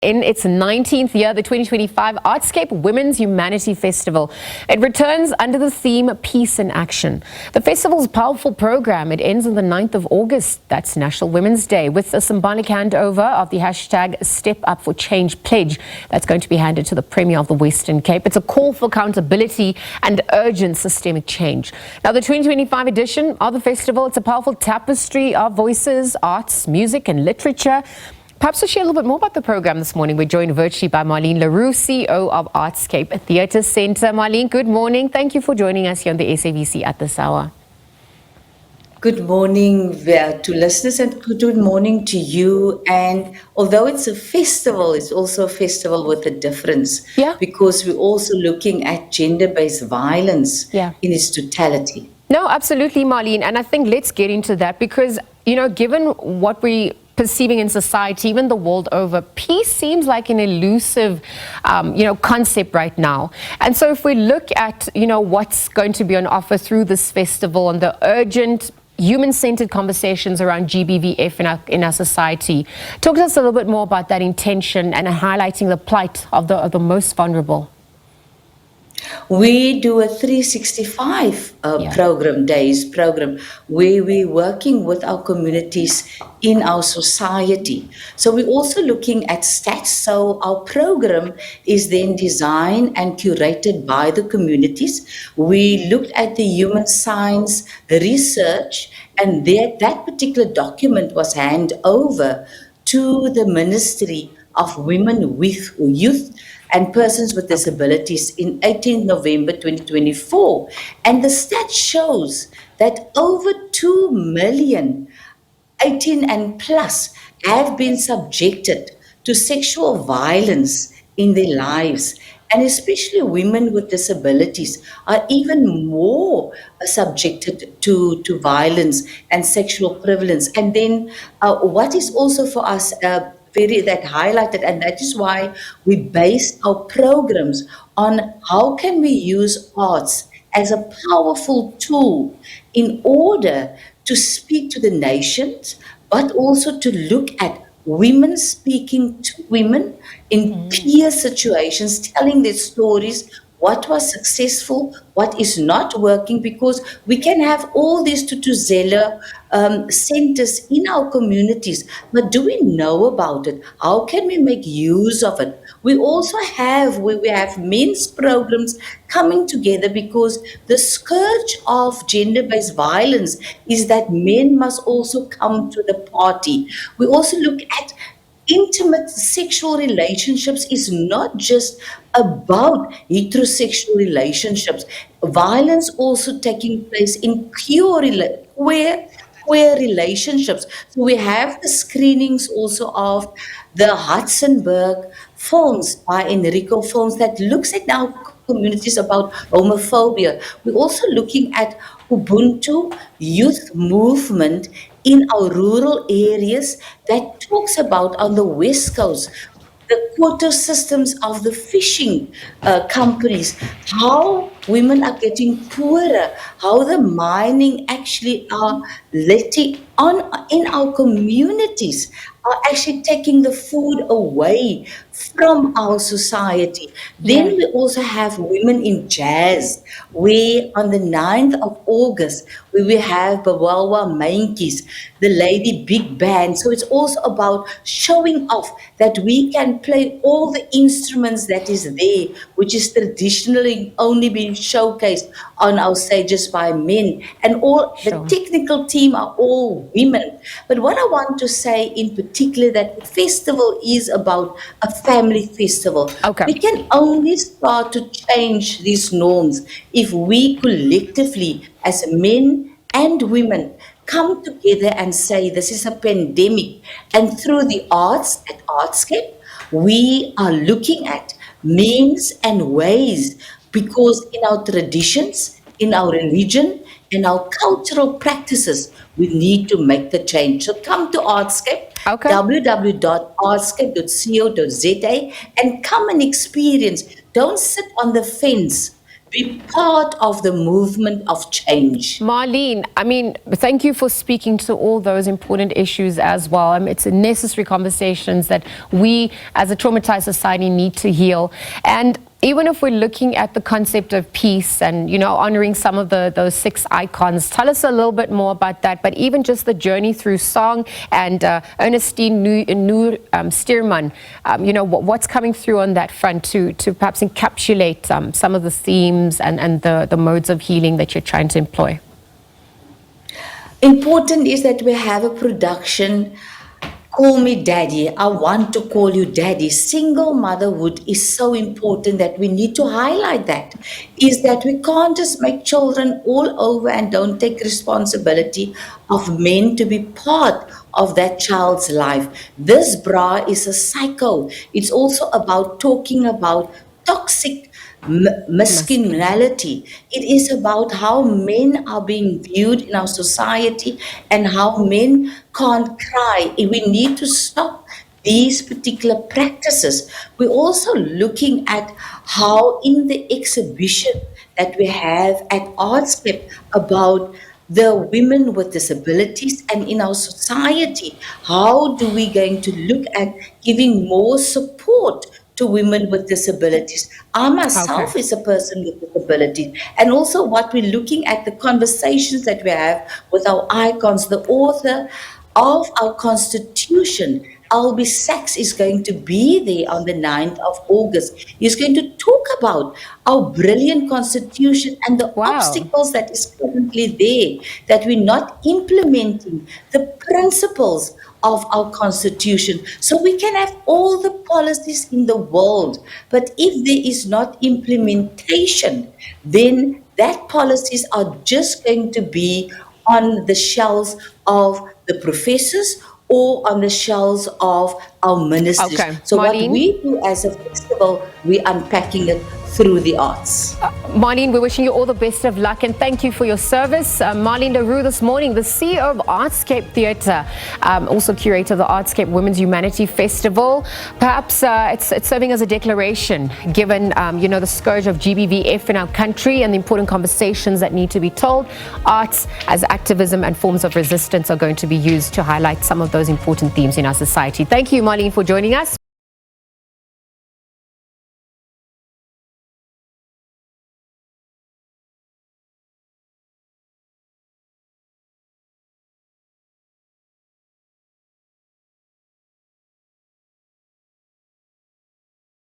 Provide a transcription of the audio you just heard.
In its 19th year, the 2025 Artscape Women's Humanity Festival. It returns under the theme Peace in Action. The festival's powerful program, it ends on the 9th of August. That's National Women's Day, with a symbolic handover of the hashtag Step Up for Change pledge that's going to be handed to the Premier of the Western Cape. It's a call for accountability and urgent systemic change. Now, the 2025 edition of the festival, it's a powerful tapestry of voices, arts, music and literature. Perhaps to share a little bit more about the program this morning, we're joined virtually by Marlene Le Roux, CEO of Artscape Theatre Centre. Marlene, good morning. Thank you for joining us here on the SABC at this hour. Good morning to listeners and good morning to you. And although it's a festival, it's also a festival with a difference. Yeah. Because we're also looking at gender-based violence in its totality. No, absolutely, Marlene. And I think let's get into that because, you know, given what we perceiving in society, even the world over, peace seems like an elusive, concept right now. And so if we look at, what's going to be on offer through this festival and the urgent human-centered conversations around GBVF in our society, talk to us a little bit more about that intention and highlighting the plight of the most vulnerable. We do a 365 program where we're working with our communities in our society. So we're also looking at stats. So our program is then designed and curated by the communities. We looked at the human science research, and that particular document was handed over to the Ministry of Women, Youth and Persons with Disabilities in 18th November 2024. And the stat shows that over 2 million 18 and plus have been subjected to sexual violence in their lives. And especially women with disabilities are even more subjected to violence and sexual prevalence. And then what is also for us that highlighted, and that is why we base our programs on how can we use arts as a powerful tool in order to speak to the nations, but also to look at women speaking to women in peer situations, telling their stories, what was successful, what is not working, because we can have all these Tutuzela centers in our communities, but do we know about it? How can we make use of it? We also have men's programs coming together because the scourge of gender-based violence is that men must also come to the party. We also look at intimate sexual relationships is not just about heterosexual relationships. Violence also taking place in queer relationships. So we have the screenings also of the Hudsonburg films by Enrico Films that looks at our communities about homophobia. We're also looking at Ubuntu youth movement in our rural areas that talks about on the West Coast, the quota systems of the fishing companies, how women are getting poorer, how the mining actually are letting on in our communities, are actually taking the food away from our society. Then we also have women in jazz, where on the 9th of August, we will have Bawawa Mainkis, the Lady Big Band. So it's also about showing off that we can play all the instruments that is there, which is traditionally only being showcased on our stages by men. And all the technical team are all women. But what I want to say in particular, that the festival is about a family festival. We can only start to change these norms if we collectively, as men and women, come together and say this is a pandemic. And through the arts at Artscape, we are looking at means and ways, because in our traditions, in our religion, in our cultural practices, we need to make the change. So come to Artscape, www.artscape.co.za, and come and experience. Don't sit on the fence. be part of the movement of change. Marlene, I mean, thank you for speaking to all those important issues as well. It's a necessary conversations that we as a traumatized society need to heal. And even if we're looking at the concept of peace and, honoring some of those 6 icons, tell us a little bit more about that. But even just the journey through song and Ernestine Noor Stearman, what's coming through on that front to perhaps encapsulate some of the themes and the modes of healing that you're trying to employ? Important is that we have a production. Call me daddy. I want to call you daddy. Single motherhood is so important that we need to highlight that. Is that we can't just make children all over and don't take responsibility of men to be part of that child's life. This bra is a cycle. It's also about talking about toxic masculinity. It is about how men are being viewed in our society and how men can't cry. We need to stop these particular practices. We're also looking at how in the exhibition that we have at Artscape about the women with disabilities and in our society, how do we going to look at giving more support to women with disabilities? I myself is a person with disabilities, and also what we're looking at, the conversations that we have with our icons. The author of our Constitution, Albie Sachs, is going to be there on the 9th of August. He's going to talk about our brilliant Constitution and the obstacles that is currently there, that we're not implementing the principles of our Constitution. So we can have all the policies in the world, but if there is not implementation, then that policies are just going to be on the shelves of the professors or on the shelves of our ministers. Okay. So Marlene, what we do as a festival, we're unpacking it through the arts. Marlene, we're wishing you all the best of luck and thank you for your service. Marlene Le Roux this morning, the CEO of Artscape Theatre, also curator of the Artscape Women's Humanity Festival. Perhaps it's serving as a declaration, given the scourge of GBVF in our country and the important conversations that need to be told. Arts as activism and forms of resistance are going to be used to highlight some of those important themes in our society. Thank you, Marlene, for joining us.